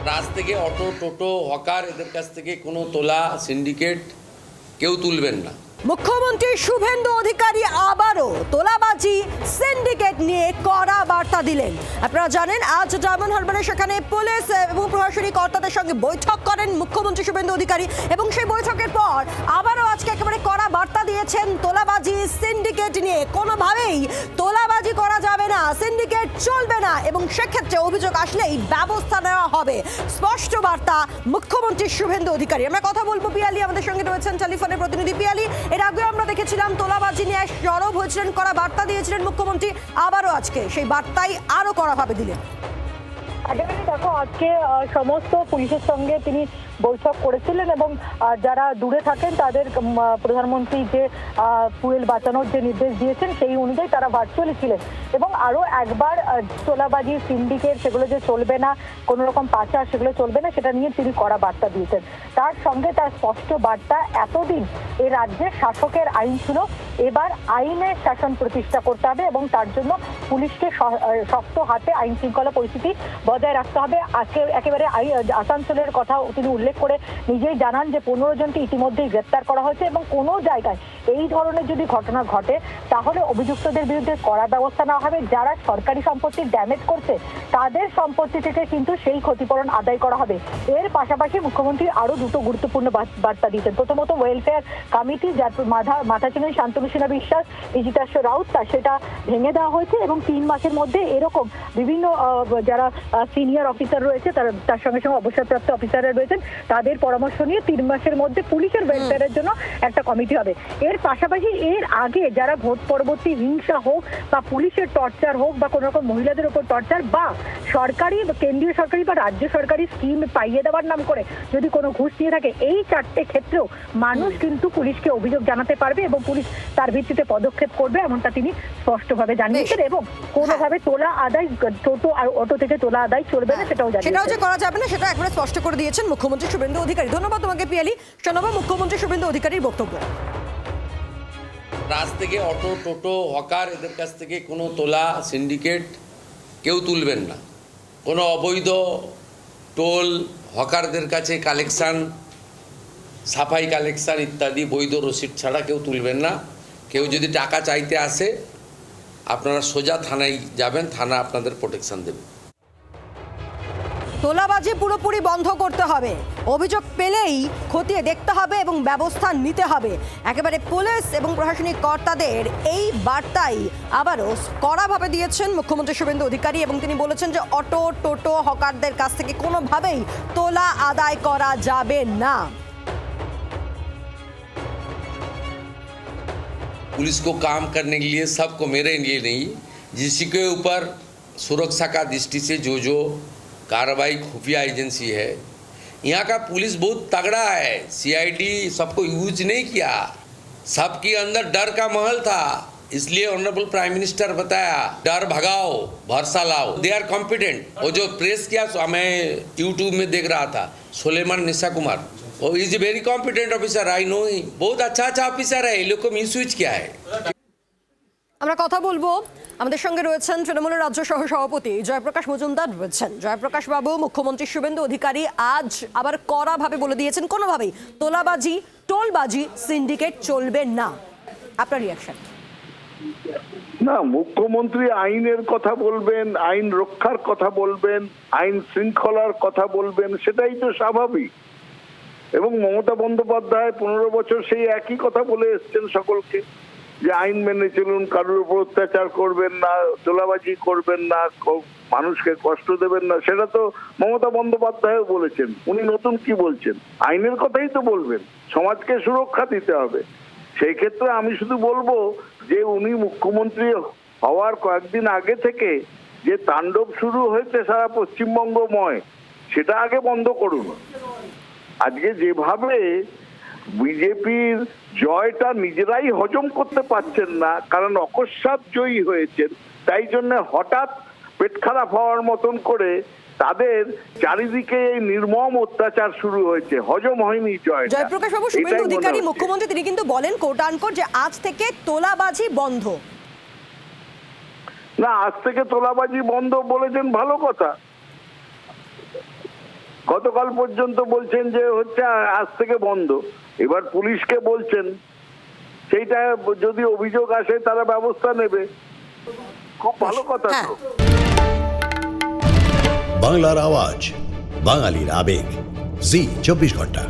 রাজ থেকে অটো টোটো হকার এদের কাছ থেকে কোনো তোলা সিন্ডিকেট কেউ তুলবেন না। মুখ্যমন্ত্রী শুভেন্দু অধিকারী আবারও তোলাবাজি সিন্ডিকেট নিয়ে কড়া বার্তা দিলেন। আপনারা জানেন আজ ডায়মন্ড হারবারে সেখানে পুলিশ এবং প্রশাসনিক কর্তাদের সঙ্গে বৈঠক করেন মুখ্যমন্ত্রী শুভেন্দু অধিকারী এবং সেই বৈঠকের পর আবারও আজকে একেবারে কড়া বার্তা দিয়েছেন তোলাবাজি সিন্ডিকেট নিয়ে। কোনোভাবেই তোলাবাজি করা যাবে না, সিন্ডিকেট চলবে না এবং সেক্ষেত্রে অভিযোগ আসলেই ব্যবস্থা নেওয়া হবে, স্পষ্ট বার্তা মুখ্যমন্ত্রী শুভেন্দু অধিকারী। আমরা কথা বলবো পিয়ালি, আমাদের সঙ্গে রয়েছেন টেলিফোনের প্রতিনিধি পিয়ালি। এর আগে আমরা দেখেছিলাম তোলাবাজি নিয়ে সরব হয়েছিলেন, কড়া বার্তা দিয়েছিলেন মুখ্যমন্ত্রী, আবারও আজকে সেই বার্তাই আরো কড়াভাবে দিলেন। একেবারে দেখো, আজকে সমস্ত পুলিশের সঙ্গে তিনি বৈঠক করেছিলেন এবং যারা দূরে থাকেন তাদের প্রধানমন্ত্রী যে ফুয়েল বাঁচানোর যে নির্দেশ দিয়েছেন সেই অনুযায়ী তারা ভার্চুয়ালি ছিলেন এবং আরো একবার তোলাবাজি সিন্ডিকেট সেগুলো যে চলবে না, কোনো রকম পাচার সেগুলো চলবে না, সেটা নিয়ে তিনি কড়া বার্তা দিয়েছেন। তার সঙ্গে তার স্পষ্ট বার্তা, এতদিন এ রাজ্যের শাসকের আইন ছিল, এবার আইনের শাসন প্রতিষ্ঠা করতে হবে এবং তার জন্য পুলিশকে শক্ত হাতে আইন শৃঙ্খলা পরিস্থিতি বজায় রাখতে হবে। আজকে একেবারে আসানসোলের কথা তিনি উল্লেখ করে নিজেই জানান যে 15 জনকে ইতিমধ্যেই গ্রেপ্তার করা হয়েছে এবং কোনো জায়গায় এই ধরনের যদি ঘটনা ঘটে তাহলে অভিযুক্তদের বিরুদ্ধে কড়া ব্যবস্থা নেওয়া হবে। যারা সরকারি সম্পত্তি ড্যামেজ করছে তাদের সম্পত্তি থেকে কিন্তু সেই ক্ষতিপূরণ আদায় করা হবে। এর পাশাপাশি মুখ্যমন্ত্রী আরো দুটো গুরুত্বপূর্ণ বার্তা দিয়েছেন। প্রথমত ওয়েলফেয়ার কমিটি যার মাথা ছিলেন শান্তনু সিনহা বিশ্বাস, বিজিতাশ রাউত, সেটা ভেঙে দেওয়া হয়েছে এবং 3 মাসের মধ্যে এরকম বিভিন্ন যারা সিনিয়র অফিসার রয়েছে তার সঙ্গে সঙ্গে অবসরপ্রাপ্ত অফিসাররা রয়েছেন তাদের পরামর্শ নিয়ে 3 মাসের মধ্যে পুলিশের ওয়েলফেয়ারের জন্য একটা কমিটি হবে। এর পাশাপাশি এর আগে যারা ভোট পরবর্তী হিংসা হোক বা পুলিশের টর্চার হোক বা কোনো রকম মহিলাদের উপর টর্চার বা সরকারি কেন্দ্রীয় সরকারি বা রাজ্য সরকারি স্কিম পাইয়ে দেওয়ার নাম করে যদি কোনো ঘুষ নিয়ে থাকে, এই 4টে ক্ষেত্রেও মানুষ কিন্তু পুলিশকে অভিযোগ জানাতে পারবে এবং পুলিশ তার ভিত্তিতে পদক্ষেপ করবে, এমনটা তিনি স্পষ্টভাবে জানিয়েছেন। এবং কোনোভাবে তোলা আদায়, টোটো আর অটো থেকে তোলা আদায় চলবে না সেটাও জানিয়েছেন। সেটাও যে করা যাবে না সেটা একবারে স্পষ্ট করে দিয়েছেন মুখ্যমন্ত্রী শুভেন্দু অধিকারী। ধন্যবাদ তোমাকে পিয়ালি। শোনাবো মুখ্যমন্ত্রী শুভেন্দু অধিকারীর বক্তব্য। রাজ থেকে অটো টোটো হকার এদের কাছ থেকে কোনো তোলা সিন্ডিকেট কেউ তুলবেন না। কোনো অবৈধ টোল হকারদের কাছে কালেকশান, সাফাই কালেকশান ইত্যাদি বৈধ রসিদ ছাড়া কেউ তুলবেন না। কেউ যদি টাকা চাইতে আসে আপনারা সোজা থানায় যাবেন, থানা আপনাদের প্রোটেকশন দেবে। তোলাবাজি পুরোপুরি বন্ধ করতে হবে, অভিযোগ পেলেই খতিয়ে দেখতে হবে এবং ব্যবস্থা নিতে হবে। একেবারে পুলিশ এবং প্রশাসনিক কর্তাদের এই বার্তাই আবারও কড়াভাবে দিয়েছেন মুখ্যমন্ত্রী শুভেন্দু অধিকারী এবং তিনি বলেছেন যে অটো টোটো হকারদের কাছ থেকে কোনোভাবেই তোলা আদায় করা যাবে না। पुलिस को काम करने के लिए, सबको, मेरे लिए नहीं, जिसके ऊपर सुरक्षा का दृष्टि से जो कार्रवाई खुफिया एजेंसी है, यहाँ का पुलिस बहुत तगड़ा है। सीआईडी सबको यूज नहीं किया, सबके अंदर डर का महल था, इसलिए ऑनरेबल प्राइम मिनिस्टर बताया डर भगाओ भरोसा लाओ। They are competent. वो जो प्रेस किया मैं यूट्यूब में देख रहा था, सुलेमान निशा कुमार, वो is a very competent officer, I know he, बहुत अच्छा ऑफिसर है। ये लोग को मिसयूज किया है। আমরা কথা বলবো, আমাদের সঙ্গে রয়েছেন তৃণমূলের রাজ্য সহ সভাপতি জয়প্রকাশ মজুমদার রয়েছেন। জয়প্রকাশ বাবু, মুখ্যমন্ত্রী শুভেন্দু অধিকারী আজ আবার কড়াভাবে বলে দিয়েছেন কোনোভাবেই তোলাবাজি টোলবাজি সিন্ডিকেট চলবে না, আপনার রিয়াকশন? না, মুখ্যমন্ত্রী আইনের কথা বলবেন, আইন রক্ষার কথা বলবেন, আইন শৃঙ্খলার কথা বলবেন, সেটাই তো স্বাভাবিক। এবং মমতা বন্দ্যোপাধ্যায় 15 বছর সেই একই কথা বলে এসছেন সকলকে যে আইন মেনে চলুন, কারোর উপর অত্যাচার করবেন না, তোলাবাজি করবেন না, মানুষকে কষ্ট দেবেন না। সেটা তো মমতা বন্দ্যোপাধ্যায় বলেছেন। উনি নতুন কি বলছেন? আইনের কথাই তো বলবেন, সমাজকে সুরক্ষা দিতে হবে। সেই ক্ষেত্রে আমি শুধু বলবো যে উনি মুখ্যমন্ত্রী হওয়ার কয়েকদিন আগে থেকে যে তাণ্ডব শুরু হয়েছে সারা পশ্চিমবঙ্গময়, সেটা আগে বন্ধ করুন। আজকে যেভাবে বিজেপির জয়টা নিজেরাই হজম করতে পারছেন না, কারণ অকস্মাৎ জয়ী হয়েছেন, তাই জন্য হঠাৎ পেট খারাপ হওয়ার মতন করে তাদের চারিদিকে এই নির্মম অত্যাচার শুরু হয়েছে, হজম হয়নি জয়। জয়প্রকাশ বাবু, শুভেন্দু অধিকারী মুখ্যমন্ত্রী তিনি কিন্তু বলেন কোট আনকোট যে আজ থেকে তোলাবাজি বন্ধ। না, আজ থেকে তোলাবাজি বন্ধ বলেছেন, ভালো কথা। গতকাল পর্যন্ত বলছেন যে হচ্ছে আজ থেকে বন্ধ, এবার পুলিশকে বলছেন সেইটা যদি অভিযোগ আসে তারা ব্যবস্থা নেবে। খুব ভালো কথা তো। বাংলার আওয়াজ, বাঙালির আবেগ, জি 24 ঘন্টা।